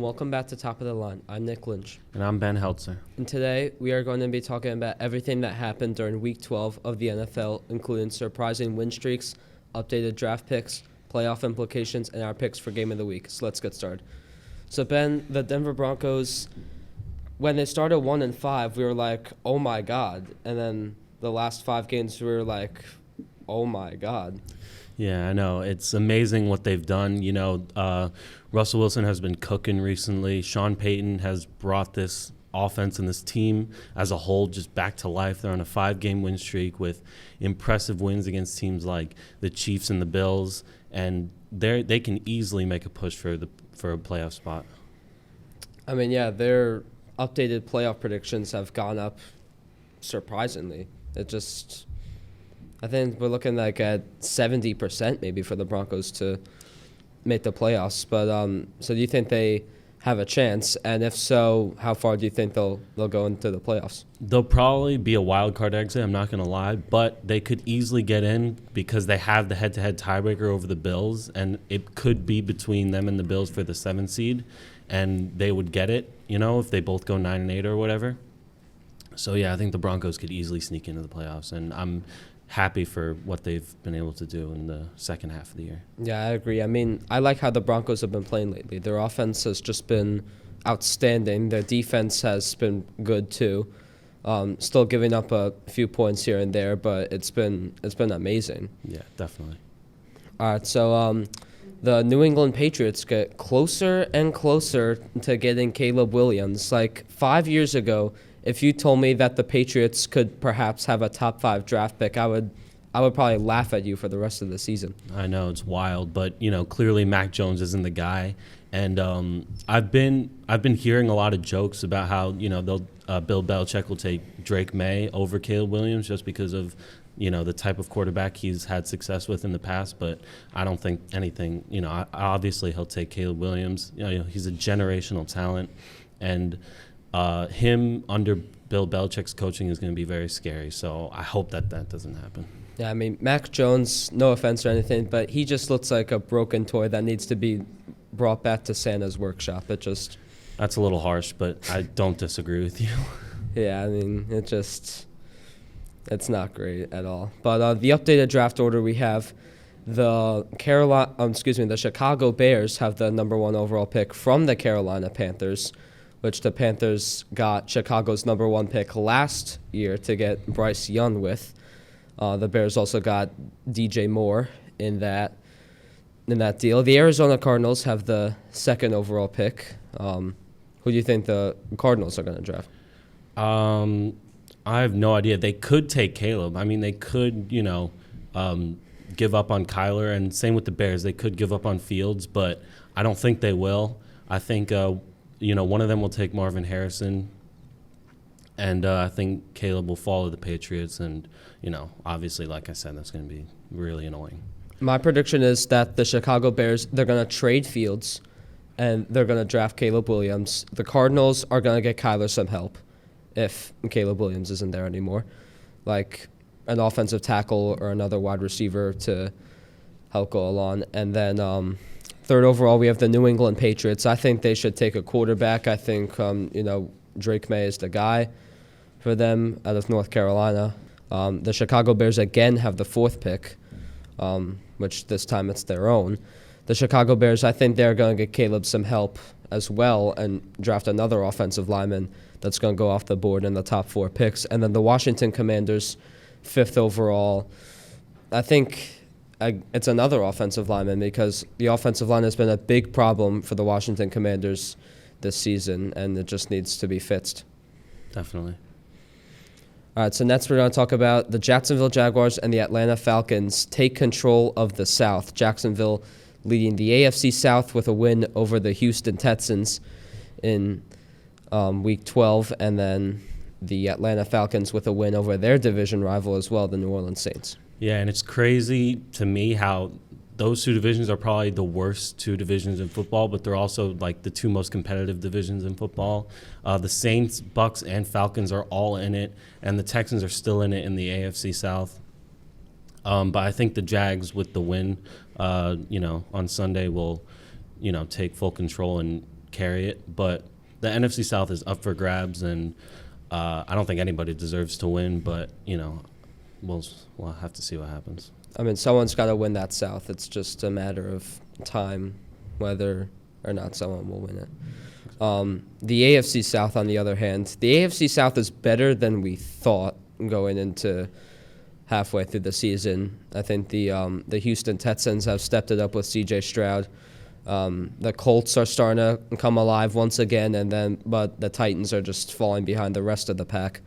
welcome back to Top of the Line. I'm Nick Lynch. And I'm Ben Heltzer. And today we are going to be talking about everything that happened during Week 12 of the NFL, including surprising win streaks, updated draft picks, playoff implications, and our picks for Game of the Week. So let's get started. So Ben, the Denver Broncos, when they started 1-5, we were like, oh my God. And then the last 5 games we were like, oh my God. Yeah, I know. It's amazing what they've done. You know, Russell Wilson has been cooking recently. Sean Payton has brought this offense and this team as a whole just back to life. They're on a 5-game win streak with impressive wins against teams like the Chiefs and the Bills, and they can easily make a push for a playoff spot. I mean, yeah, their updated playoff predictions have gone up surprisingly. I think we're looking like at 70% maybe for the Broncos to make the playoffs. But so do you think they have a chance? And if so, how far do you think they'll go into the playoffs? They'll probably be a wild card exit, I'm not going to lie, but they could easily get in because they have the head-to-head tiebreaker over the Bills, and it could be between them and the Bills for the 7th seed, and they would get it, you know, if they both go 9-8 or whatever. So, yeah, I think the Broncos could easily sneak into the playoffs, and I'm happy for what they've been able to do in the second half of the year. Yeah, I agree. I mean, I like how the Broncos have been playing lately. Their offense has just been outstanding. Their defense has been good too. Still giving up a few points here and there, but it's been amazing. Yeah, definitely. All right, so the New England Patriots get closer and closer to getting Caleb Williams. Like 5 years ago, if you told me that the Patriots could perhaps have a top 5 draft pick, I would probably laugh at you for the rest of the season. I know, it's wild, but you know, clearly Mac Jones isn't the guy. And I've been hearing a lot of jokes about how, you know, Bill Belichick will take Drake May over Caleb Williams just because of, you know, the type of quarterback he's had success with in the past. But I don't think anything, you know, obviously he'll take Caleb Williams. You know, he's a generational talent, and him under Bill Belichick's coaching is going to be very scary. So I hope that doesn't happen. Yeah, I mean, Mac Jones, no offense or anything, but he just looks like a broken toy that needs to be brought back to Santa's workshop. That's a little harsh, but I don't disagree with you. Yeah, I mean, it's not great at all. But the updated draft order, we have the Chicago Bears have the number 1 overall pick from the Carolina Panthers, which the Panthers got Chicago's number 1 pick last year to get Bryce Young with. The Bears also got DJ Moore in that deal. The Arizona Cardinals have the 2nd overall pick. Who do you think the Cardinals are going to draft? I have no idea. They could take Caleb. I mean, they could, you know, give up on Kyler, and same with the Bears. They could give up on Fields, but I don't think they will. I think you know, one of them will take Marvin Harrison, and I think Caleb will fall to the Patriots. And, you know, obviously, like I said, that's going to be really annoying. My prediction is that the Chicago Bears, they're going to trade Fields, and they're going to draft Caleb Williams. The Cardinals are going to get Kyler some help if Caleb Williams isn't there anymore, like an offensive tackle or another wide receiver to help go along. And then 3rd overall, we have the New England Patriots. I think they should take a quarterback. I think, you know, Drake May is the guy for them out of North Carolina. The Chicago Bears again have the 4th pick, which this time it's their own. The Chicago Bears, I think they're going to get Caleb some help as well and draft another offensive lineman that's going to go off the board in the top 4 picks. And then the Washington Commanders, 5th overall. I think it's another offensive lineman because the offensive line has been a big problem for the Washington Commanders this season, and it just needs to be fixed. Definitely. All right, so next we're going to talk about the Jacksonville Jaguars and the Atlanta Falcons take control of the South. Jacksonville leading the AFC South with a win over the Houston Texans in Week 12, and then the Atlanta Falcons with a win over their division rival as well, the New Orleans Saints. Yeah, and it's crazy to me how those 2 divisions are probably the worst 2 divisions in football, but they're also like the 2 most competitive divisions in football. The Saints, Bucks, and Falcons are all in it, and the Texans are still in it in the AFC South. But I think the Jags with the win, you know, on Sunday will, you know, take full control and carry it. But the NFC South is up for grabs, and I don't think anybody deserves to win. But we'll have to see what happens. I mean, someone's got to win that South. It's just a matter of time whether or not someone will win it. The AFC South, on the other hand, the AFC South is better than we thought going into halfway through the season. I think the Houston Texans have stepped it up with C.J. Stroud. The Colts are starting to come alive once again, but the Titans are just falling behind the rest of the pack.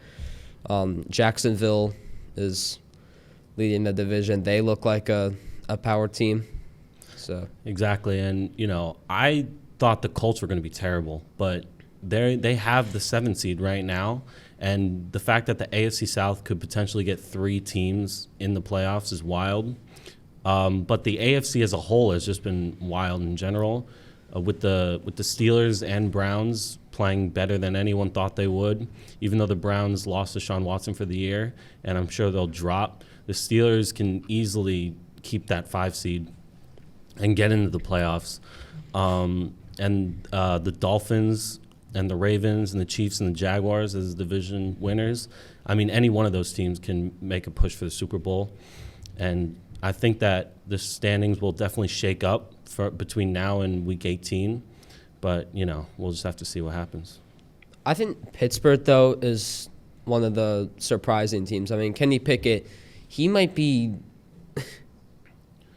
Jacksonville is leading the division. They look like a power team. So exactly, and I thought the Colts were going to be terrible, but they have the 7th seed right now, and the fact that the AFC South could potentially get 3 teams in the playoffs is wild. But the AFC as a whole has just been wild in general, with the Steelers and Browns playing better than anyone thought they would, even though the Browns lost Deshaun Watson for the year, and I'm sure they'll drop. The Steelers can easily keep that 5 seed and get into the playoffs. And the Dolphins and the Ravens and the Chiefs and the Jaguars as division winners. I mean, any one of those teams can make a push for the Super Bowl. And I think that the standings will definitely shake up between now and Week 18. But, we'll just have to see what happens. I think Pittsburgh, though, is one of the surprising teams. I mean, Kenny Pickett, he might be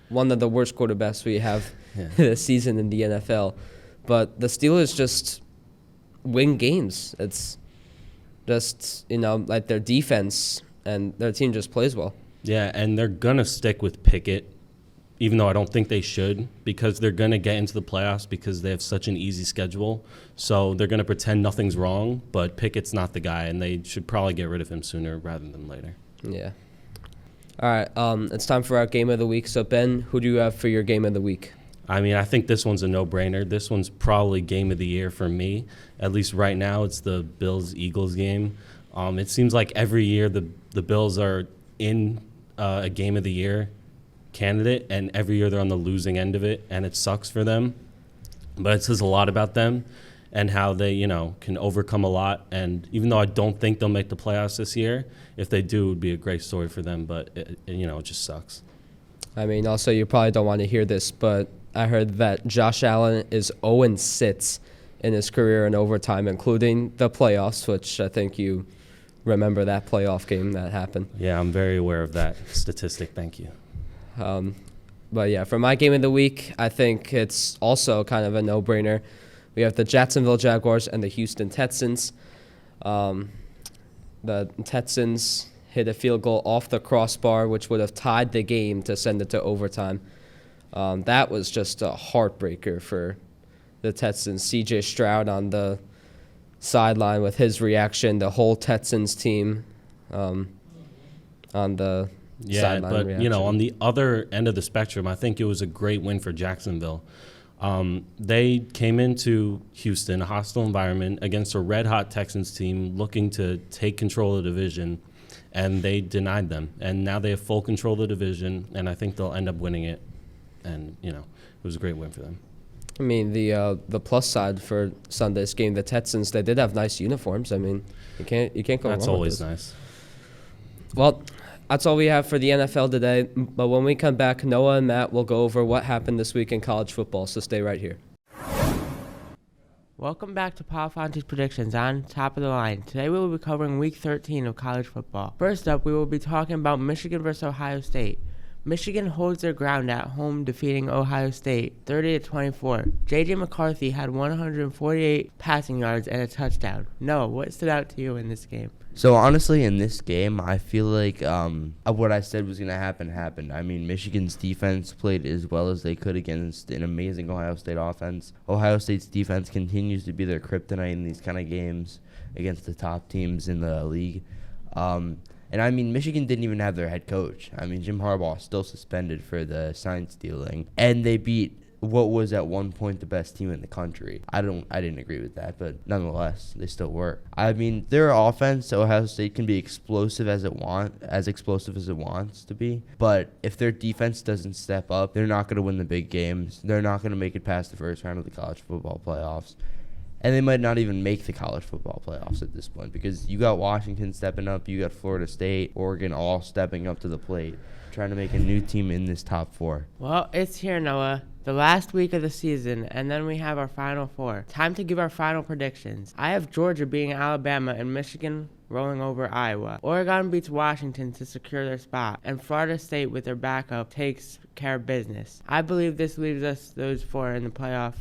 one of the worst quarterbacks we have this season in the NFL. But the Steelers just win games. It's just, like their defense and their team just plays well. Yeah, and they're going to stick with Pickett, even though I don't think they should, because they're going to get into the playoffs because they have such an easy schedule. So they're going to pretend nothing's wrong, but Pickett's not the guy, and they should probably get rid of him sooner rather than later. Yeah. All right, it's time for our Game of the Week. So, Ben, who do you have for your Game of the Week? I mean, I think this one's a no-brainer. This one's probably Game of the Year for me. At least right now, it's the Bills-Eagles game. It seems like every year the Bills are in a Game of the Year candidate, and every year they're on the losing end of it, and it sucks for them. But it says a lot about them and how they, can overcome a lot. And even though I don't think they'll make the playoffs this year, if they do, it would be a great story for them. But, it just sucks. I mean, also, you probably don't want to hear this, but I heard that Josh Allen is 0-6 in his career in overtime, including the playoffs, which I think you remember that playoff game that happened. Yeah, I'm very aware of that statistic. Thank you. But, yeah, for my Game of the Week, I think it's also kind of a no-brainer. We have the Jacksonville Jaguars and the Houston Texans. The Texans hit a field goal off the crossbar, which would have tied the game to send it to overtime. That was just a heartbreaker for the Texans. C.J. Stroud on the sideline with his reaction, the whole Texans team on the sideline but, reaction. on the other end of the spectrum, I think it was a great win for Jacksonville. They came into Houston, a hostile environment, against a red-hot Texans team looking to take control of the division, and they denied them. And now they have full control of the division, and I think they'll end up winning it. And, it was a great win for them. I mean, the plus side for Sunday's game, the Texans, they did have nice uniforms. I mean, you can't go wrong with That's always this. nice. Well, that's all we have for the NFL today. But when we come back, Noah and Matt will go over what happened this week in college football. So stay right here. Welcome back to Paul Fonte's predictions on Top of the Line. Today we will be covering Week 13 of college football. First up, we will be talking about Michigan versus Ohio State. Michigan holds their ground at home, defeating Ohio State 30-24. J.J. McCarthy had 148 passing yards and a touchdown. Noah, what stood out to you in this game? So honestly, in this game, I feel like what I said was going to happen happened. I mean, Michigan's defense played as well as they could against an amazing Ohio State offense. Ohio State's defense continues to be their kryptonite in these kind of games against the top teams in the league. And, I mean, Michigan didn't even have their head coach. I mean, Jim Harbaugh is still suspended for the sign stealing. And they beat what was at one point the best team in the country. I didn't agree with that, but nonetheless, they still were. I mean, their offense, Ohio State, can be explosive as it wants to be. But if their defense doesn't step up, they're not going to win the big games. They're not going to make it past the first round of the college football playoffs. And they might not even make the college football playoffs at this point because you got Washington stepping up, you got Florida State, Oregon all stepping up to the plate, trying to make a new team in this top 4. Well, it's here, Noah. The last week of the season, and then we have our Final Four. Time to give our final predictions. I have Georgia beating Alabama and Michigan rolling over Iowa. Oregon beats Washington to secure their spot, and Florida State with their backup takes care of business. I believe this leaves us those 4 in the playoff,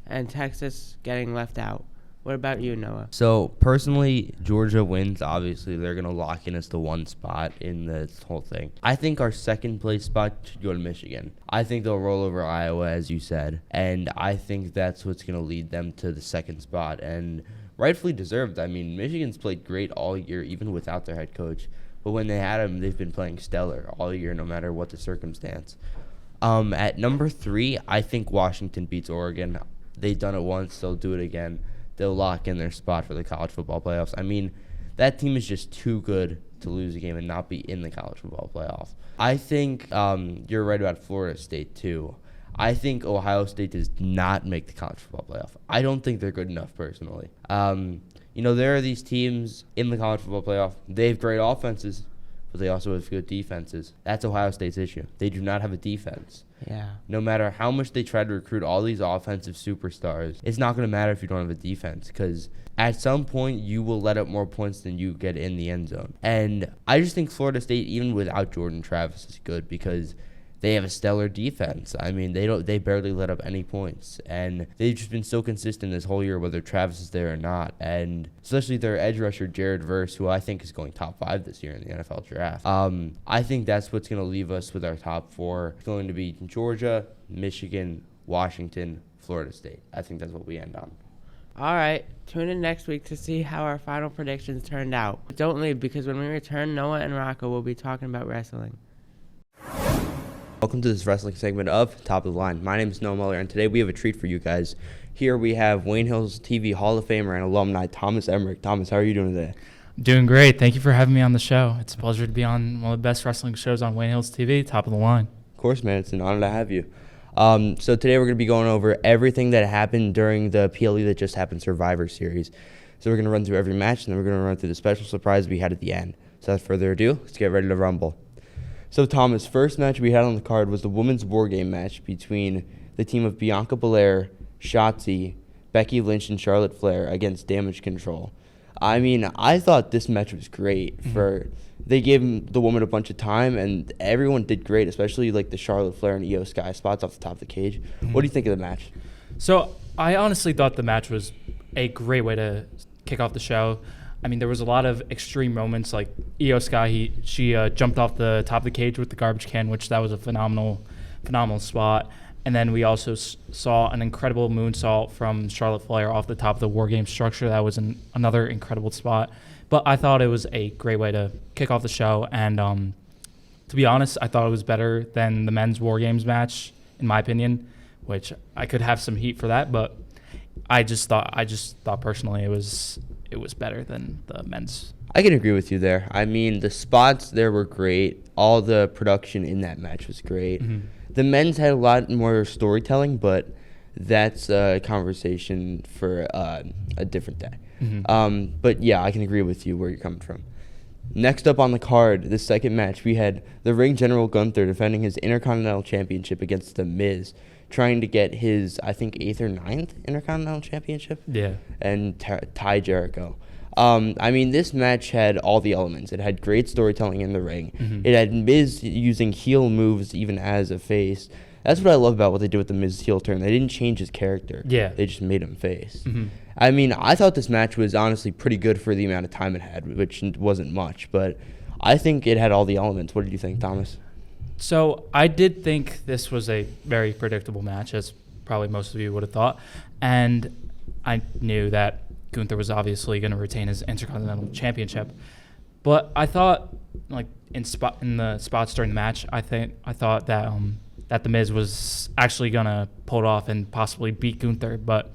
and Texas getting left out. What about you, Noah? So, personally, Georgia wins. Obviously, they're going to lock in as the 1 spot in this whole thing. I think our second-place spot should go to Michigan. I think they'll roll over Iowa, as you said, and I think that's what's going to lead them to the 2nd spot, and rightfully deserved. I mean, Michigan's played great all year, even without their head coach, but when they had him, they've been playing stellar all year, no matter what the circumstance. At number 3, I think Washington beats Oregon. They've done it once, they'll do it again. They'll lock in their spot for the college football playoffs. I mean, that team is just too good to lose a game and not be in the college football playoff. I think you're right about Florida State, too. I think Ohio State does not make the college football playoff. I don't think they're good enough, personally. There are these teams in the college football playoff. They have great offenses, but they also have good defenses. That's Ohio State's issue. They do not have a defense. Yeah. No matter how much they try to recruit all these offensive superstars, it's not going to matter if you don't have a defense because at some point you will let up more points than you get in the end zone. And I just think Florida State, even without Jordan Travis, is good because they have a stellar defense. I mean, they barely let up any points. And they've just been so consistent this whole year, whether Travis is there or not. And especially their edge rusher, Jared Verse, who I think is going top 5 this year in the NFL draft. I think that's what's going to leave us with our top 4. It's going to be Georgia, Michigan, Washington, Florida State. I think that's what we end on. All right, tune in next week to see how our final predictions turned out. Don't leave because when we return, Noah and Rocco will be talking about wrestling. Welcome to this wrestling segment of Top of the Line. My name is Noah Muller, and today we have a treat for you guys. Here we have Wayne Hills TV Hall of Famer and alumni Thomas Emmerich. Thomas, how are you doing today? Doing great. Thank you for having me on the show. It's a pleasure to be on one of the best wrestling shows on Wayne Hills TV, Top of the Line. Of course, man. It's an honor to have you. So today we're going to be going over everything that happened during the PLE that just happened Survivor Series. So we're going to run through every match, and then we're going to run through the special surprise we had at the end. So without further ado, let's get ready to rumble. So, Thomas, first match we had on the card was the women's war game match between the team of Bianca Belair, Shotzi, Becky Lynch, and Charlotte Flair against Damage Control. I mean, I thought this match was great. They gave the woman a bunch of time, and everyone did great, especially like the Charlotte Flair and Io Sky spots off the top of the cage. What do you think of the match? So, I honestly thought the match was a great way to kick off the show. I mean, there was a lot of extreme moments, like Io Sky. She jumped off the top of the cage with the garbage can, which that was a phenomenal spot. And then we also saw an incredible moonsault from Charlotte Flair off the top of the War Game structure. That was another incredible spot. But I thought it was a great way to kick off the show. And to be honest, I thought it was better than the men's War Games match, in my opinion, which I could have some heat for that. But I just thought personally it was better than the men's. I can agree with you there. I mean, the spots there were great. All the production in that match was great. Mm-hmm. The men's had a lot more storytelling, but that's a conversation for a different day. Mm-hmm. But yeah, I can agree with you where you're coming from. Next up on the card, the second match, we had the Ring General Gunther defending his Intercontinental Championship against The Miz, trying to get his, I think, 8th or 9th Intercontinental Championship. Yeah. And tie Jericho. I mean, this match had all the elements. It had great storytelling in the ring. Mm-hmm. It had Miz using heel moves even as a face. That's what I love about what they did with the Miz heel turn. They didn't change his character. Yeah. They just made him face. Mm-hmm. I mean, I thought this match was honestly pretty good for the amount of time it had, which wasn't much. But I think it had all the elements. What did you think, Thomas? So I did think this was a very predictable match, as probably most of you would have thought. And I knew that Gunther was obviously going to retain his Intercontinental Championship. But I thought, like in the spots during the match, I thought that that The Miz was actually going to pull it off and possibly beat Gunther. But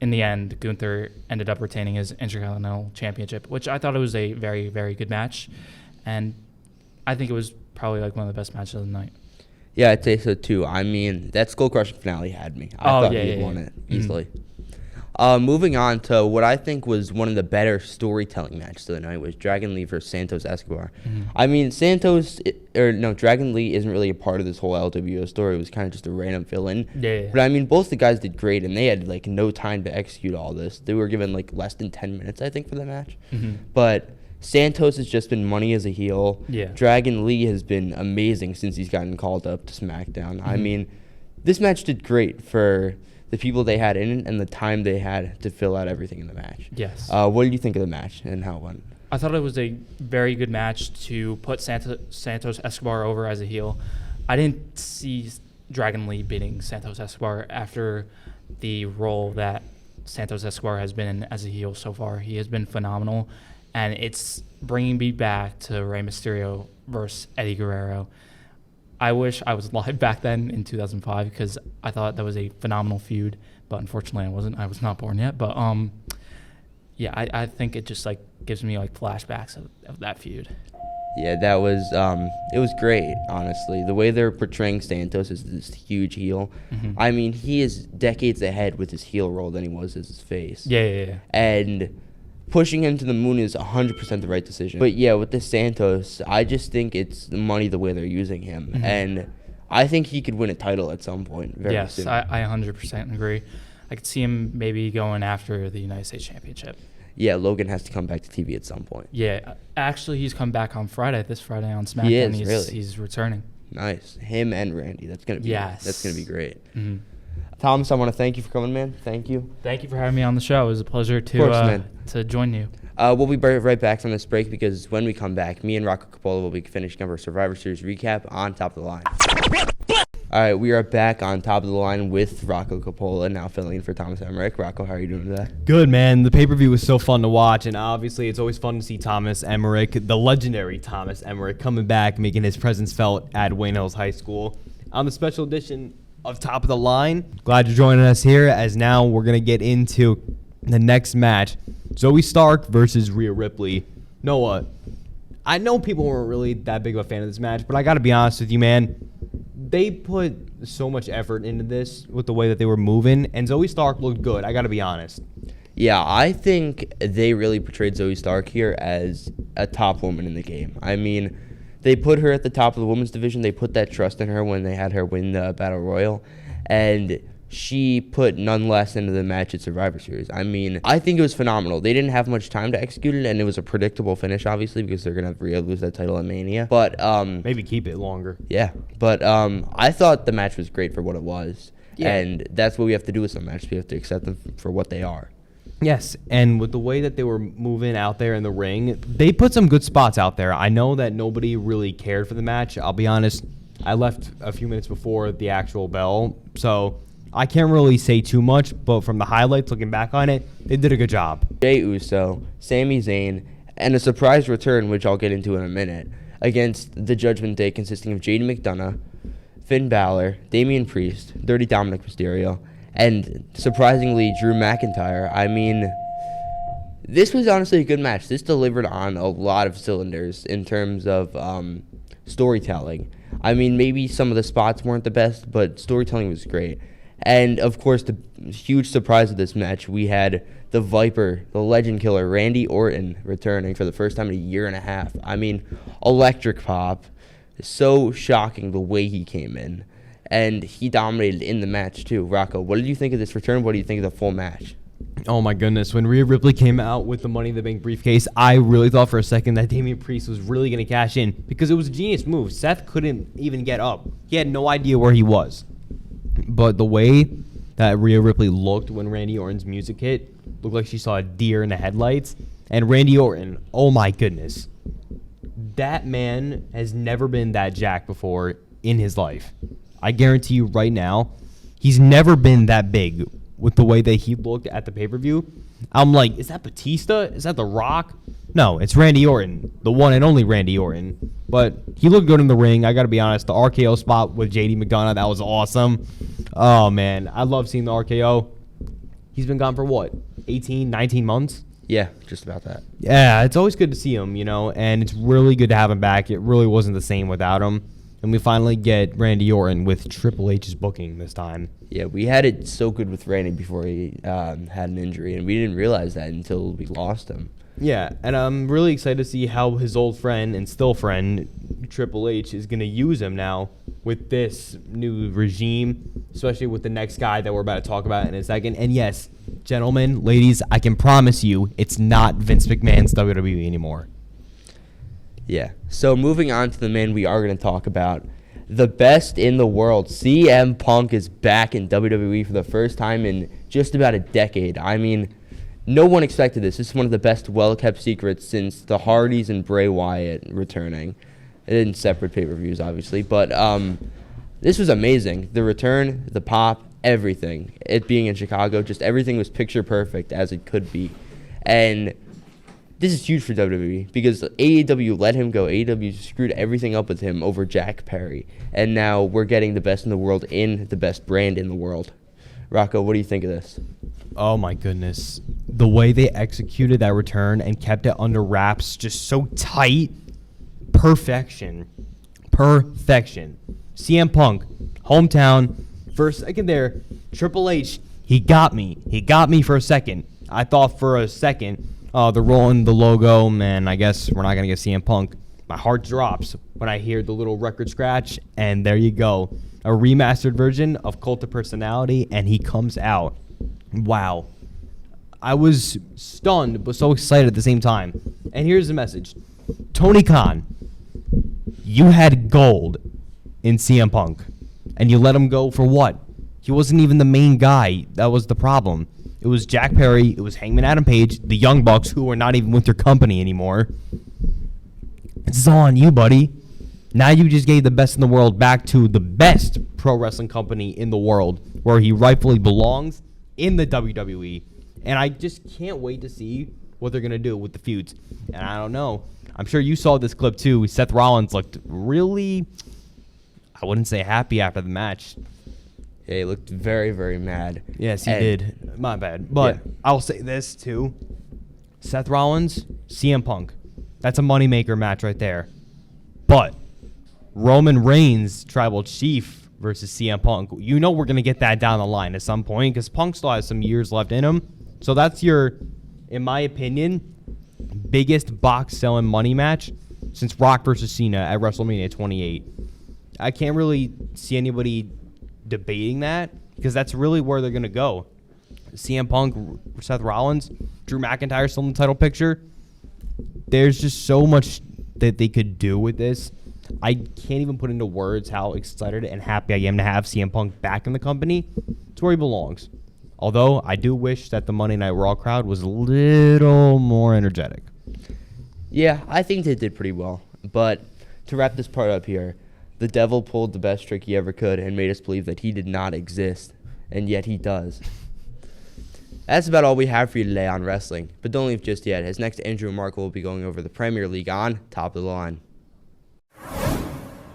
in the end, Gunther ended up retaining his Intercontinental Championship, which I thought it was a very, very good match. And I think it was probably like one of the best matches of the night. Yeah, I'd say so too. I mean, that skull crushing finale had me. I thought he won it easily. Moving on to what I think was one of the better storytelling matches of the night was Dragon Lee versus Santos Escobar. I mean, Dragon Lee isn't really a part of this whole LWO story. It was kind of just a random fill-in. Yeah. But I mean, both the guys did great, and they had like no time to execute all this. They were given like less than 10 minutes, I think, for the match. But Santos has just been money as a heel. Yeah. Dragon Lee has been amazing since he's gotten called up to SmackDown. I mean, this match did great for the people they had in it and the time they had to fill out everything in the match. Yes. What did you think of the match and how it went? I thought it was a very good match to put Santos Escobar over as a heel. I didn't see Dragon Lee beating Santos Escobar after the role that Santos Escobar has been in as a heel so far. He has been phenomenal, and it's bringing me back to Rey Mysterio versus Eddie Guerrero. I wish I was live back then in 2005 because I thought that was a phenomenal feud, but unfortunately I wasn't. I was not born yet. But yeah, I think it just like gives me like flashbacks of that feud. Yeah, that was it was great, honestly. The way they're portraying Santos as this huge heel. I mean, he is decades ahead with his heel role than he was as his face. Yeah. And pushing him to the moon is 100% the right decision. But yeah, with the Santos, I just think it's the money the way they're using him. And I think he could win a title at some point very soon. Yes, I 100% agree. I could see him maybe going after the United States Championship. Yeah, Logan has to come back to TV at some point. Yeah, actually, he's come back on this Friday on SmackDown. He is, really? He's returning. Nice. Him and Randy. That's gonna be great. Thomas, I want to thank you for coming, man. Thank you. Thank you for having me on the show. It was a pleasure to join you. We'll be right back from this break because when we come back, me and Rocco Coppola will be finishing up our Survivor Series recap on Top of the Line. All right, we are back on Top of the Line with Rocco Coppola, now filling in for Thomas Emmerich. Rocco, how are you doing today? Good, man. The pay-per-view was so fun to watch, and obviously it's always fun to see Thomas Emmerich, the legendary Thomas Emmerich, coming back, making his presence felt at Wayne Hills High School on the special edition of Top of the Line. Glad you're joining us here, as now we're going to get into the next match. Zoe Stark versus Rhea Ripley. Noah, I know people weren't really that big of a fan of this match, but I got to be honest with you, man. They put so much effort into this with the way that they were moving, and Zoe Stark looked good. I got to be honest. Yeah, I think they really portrayed Zoe Stark here as a top woman in the game. I mean, they put her at the top of the women's division. They put that trust in her when they had her win the Battle Royal, and she put none less into the match at Survivor Series. I mean, I think it was phenomenal. They didn't have much time to execute it, and it was a predictable finish, obviously, because they're going to have Rhea lose that title at Mania. But maybe keep it longer. Yeah, but I thought the match was great for what it was, and that's what we have to do with some matches. We have to accept them for what they are. Yes, and with the way that they were moving out there in the ring, they put some good spots out there. I know that nobody really cared for the match. I'll be honest, I left a few minutes before the actual bell, so I can't really say too much, but from the highlights, looking back on it, they did a good job. Jey Uso, Sami Zayn, and a surprise return, which I'll get into in a minute, against the Judgment Day consisting of JD McDonough, Finn Balor, Damian Priest, Dirty Dominic Mysterio, and surprisingly, Drew McIntyre. I mean, this was honestly a good match. This delivered on a lot of cylinders in terms of storytelling. I mean, maybe some of the spots weren't the best, but storytelling was great. And, of course, the huge surprise of this match, we had the Viper, the legend killer, Randy Orton, returning for the first time in a year and a half. I mean, electric pop. So shocking the way he came in. And he dominated in the match, too. Rocco, what did you think of this return? What do you think of the full match? Oh, my goodness. When Rhea Ripley came out with the Money in the Bank briefcase, I really thought for a second that Damian Priest was really going to cash in because it was a genius move. Seth couldn't even get up. He had no idea where he was. But the way that Rhea Ripley looked when Randy Orton's music hit looked like she saw a deer in the headlights. And Randy Orton, oh, my goodness. That man has never been that jacked before in his life. I guarantee you right now, he's never been that big with the way that he looked at the pay-per-view. I'm like, is that Batista? Is that The Rock? No, it's Randy Orton, the one and only Randy Orton. But he looked good in the ring. I got to be honest, the RKO spot with JD McDonough, that was awesome. Oh, man, I love seeing the RKO. He's been gone for what, 18, 19 months? Yeah, just about that. Yeah, it's always good to see him, you know, and it's really good to have him back. It really wasn't the same without him. and we finally get Randy Orton with Triple H's booking this time. Yeah, we had it so good with Randy before he had an injury, and we didn't realize that until we lost him. Yeah, and I'm really excited to see how his old friend and still friend, Triple H, is going to use him now with this new regime, especially with the next guy that we're about to talk about in a second. And yes, gentlemen, ladies, I can promise you it's not Vince McMahon's WWE anymore. Yeah, so moving on to the man we are going to talk about, the best in the world. CM Punk is back in WWE for the first time in just about a decade. I mean, no one expected this. This is one of the best well-kept secrets since the Hardys and Bray Wyatt returning. In separate pay-per-views, obviously. But this was amazing. The return, the pop, everything. It being in Chicago, just everything was picture perfect as it could be. And this is huge for WWE because AEW let him go. AEW screwed everything up with him over Jack Perry. And now we're getting the best in the world in the best brand in the world. Rocco, what do you think of this? Oh my goodness. The way they executed that return and kept it under wraps, just so tight. Perfection. CM Punk, hometown, for a second there, Triple H, he got me. He got me for a second. I thought for a second, they're rolling the logo, man, I guess we're not going to get CM Punk. My heart drops when I hear the little record scratch, and there you go. A remastered version of Cult of Personality, and he comes out. Wow. I was stunned, but so excited at the same time. And here's the message. Tony Khan, you had gold in CM Punk, and you let him go for what? He wasn't even the main guy. That was the problem. It was Jack Perry, it was Hangman Adam Page, the Young Bucks, who are not even with their company anymore. It's all on you, buddy. Now you just gave the best in the world back to the best pro wrestling company in the world, where he rightfully belongs, in the WWE. And I just can't wait to see what they're going to do with the feuds. And I don't know. I'm sure you saw this clip too. Seth Rollins looked really, I wouldn't say happy after the match. Yeah, he looked very, very mad. Yes, he did. My bad. But yeah. I'll say this too. Seth Rollins, CM Punk. That's a moneymaker match right there. But Roman Reigns, Tribal Chief versus CM Punk. You know we're going to get that down the line at some point because Punk still has some years left in him. So that's your, in my opinion, biggest box-selling money match since Rock versus Cena at WrestleMania 28. I can't really see anybody debating that because that's really where they're going to go. CM Punk, Seth Rollins, Drew McIntyre still in the title picture. There's just so much that they could do with this. I can't even put into words how excited and happy I am to have CM Punk back in the company. It's where he belongs. Although I do wish that the Monday Night Raw crowd was a little more energetic. Yeah, I think they did pretty well. But to wrap this part up here, the devil pulled the best trick he ever could and made us believe that he did not exist. And yet he does. That's about all we have for you today on wrestling. But don't leave just yet, as next Andrew and Marco will be going over the Premier League on Top of the Line.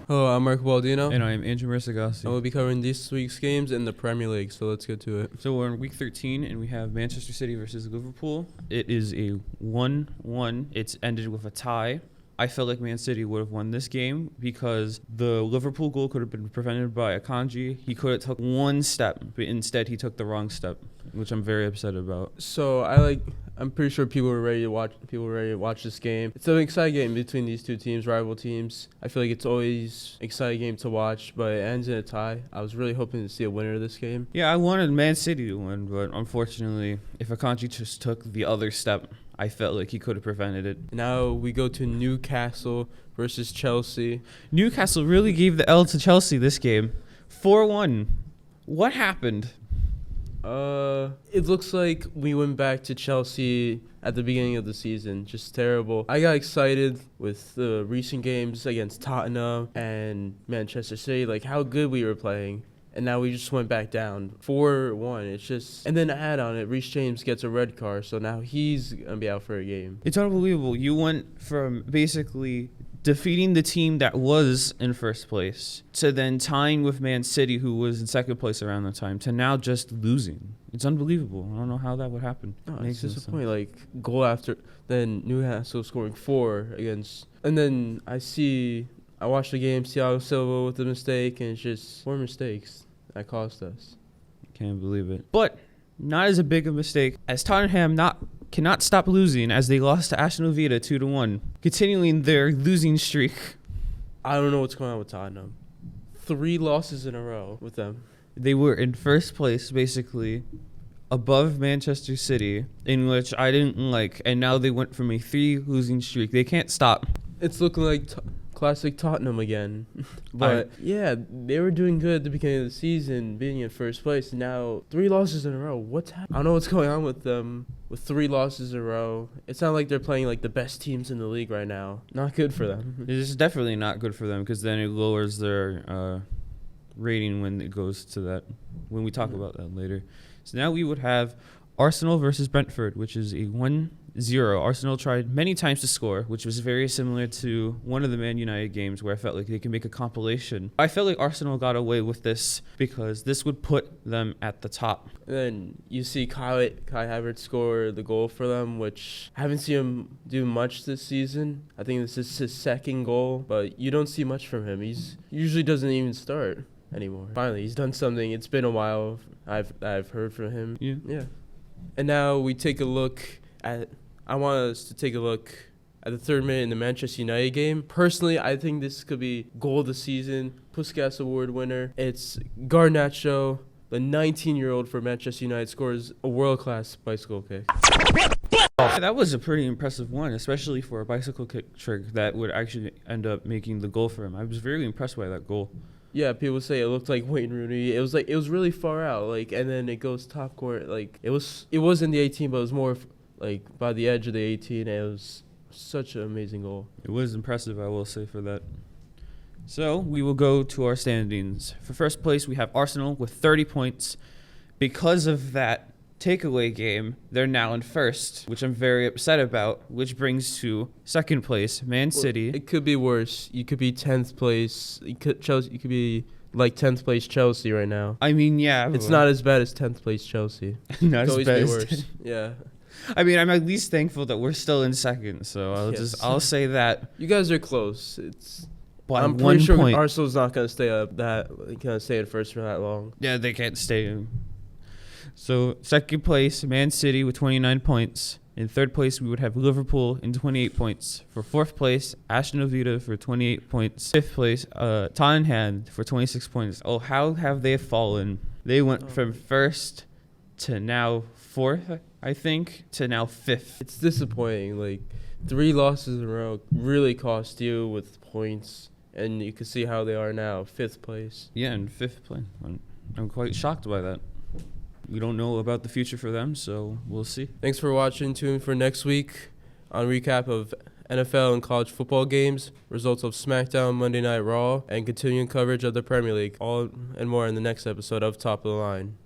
Hello, I'm Marco Baldino. And I'm Andrew Mirzaaghasi. And we'll be covering this week's games in the Premier League, so let's get to it. So we're in week 13, and we have Manchester City versus Liverpool. It is a 1-1. It's ended with a tie. I felt like Man City would have won this game because the Liverpool goal could have been prevented by Akanji. He could have took one step, but instead he took the wrong step, which I'm very upset about. So I'm pretty sure people were ready to watch this game. It's an exciting game between these two teams, rival teams. I feel like it's always an exciting game to watch, but it ends in a tie. I was really hoping to see a winner of this game. Yeah, I wanted Man City to win, but unfortunately, if Akanji just took the other step, I felt like he could have prevented it. Now we go to Newcastle versus Chelsea. Newcastle really gave the L to Chelsea this game. 4-1. What happened? It looks like we went back to Chelsea at the beginning of the season. Just terrible. I got excited with the recent games against Tottenham and Manchester City, like how good we were playing. And now we just went back down 4-1. It's just, and then add on it, Reece James gets a red card, so now he's gonna be out for a game. It's unbelievable. You went from basically defeating the team that was in first place to then tying with Man City, who was in second place around the time, to now just losing. It's unbelievable. I don't know how that would happen. No, it's disappointing. Like goal after, then Newcastle scoring 4 against, and then I I watched the game, Thiago Silva with the mistake, and it's just 4 mistakes that cost us. Can't believe it. But not as a big a mistake as Tottenham cannot stop losing as they lost to Aston Villa 2-1, continuing their losing streak. I don't know what's going on with Tottenham. 3 losses in a row with them. They were in first place, basically, above Manchester City, in which I didn't like, and now they went from a 3 losing streak. They can't stop. It's looking like classic Tottenham again. But yeah, they were doing good at the beginning of the season, being in first place. And now 3 losses in a row. What's happening? I don't know what's going on with them with 3 losses in a row. It's not like they're playing like the best teams in the league right now. Not good for them. It is definitely not good for them because then it lowers their rating when it goes to that, when we talk about that later. So now we would have Arsenal versus Brentford, which is a 1-0. Arsenal tried many times to score, which was very similar to one of the Man United games where I felt like they could make a compilation. I felt like Arsenal got away with this because this would put them at the top. And then you see Kai Havertz score the goal for them, which I haven't seen him do much this season. I think this is his 2nd goal, but you don't see much from him. He usually doesn't even start anymore. Finally, he's done something. It's been a while I've heard from him. Yeah. And now we take a look at, I want us to take a look at the 3rd minute in the Manchester United game. Personally, I think this could be goal of the season, Puskas Award winner. It's Garnacho, the 19-year-old for Manchester United, scores a world-class bicycle kick. That was a pretty impressive one, especially for a bicycle kick trick that would actually end up making the goal for him. I was very impressed by that goal. Yeah, people say it looked like Wayne Rooney. It was really far out, and then it goes top court. It was in the 18, but it was more by the edge of the 18. And it was such an amazing goal. It was impressive, I will say, for that. So we will go to our standings. For first place, we have Arsenal with 30 points. Because of that takeaway game, they're now in first, which I'm very upset about, which brings to second place, Man City. It could be worse. You could be 10th place. You could be like 10th place Chelsea right now. I mean, yeah. It's not as bad as 10th place Chelsea. Not It's as always bad been as worse. Yeah. I mean, I'm at least thankful that we're still in second, so I'll say that. You guys are close. By I'm one pretty sure point. Arsenal's not gonna stay in first for that long. Yeah, they can't stay in. So second place, Man City with 29 points. In third place, we would have Liverpool in 28 points. For fourth place, Aston Villa for 28 points. Fifth place, Tottenham for 26 points. Oh, how have they fallen? They went from first to now fourth, I think, to now fifth. It's disappointing. 3 losses in a row really cost you with points, and you can see how they are now, 5th place. Yeah, in fifth place. I'm quite shocked by that. We don't know about the future for them, so we'll see. Thanks for watching. Tune in for next week on recap of NFL and college football games, results of SmackDown, Monday Night Raw, and continuing coverage of the Premier League. All and more in the next episode of Top of the Line.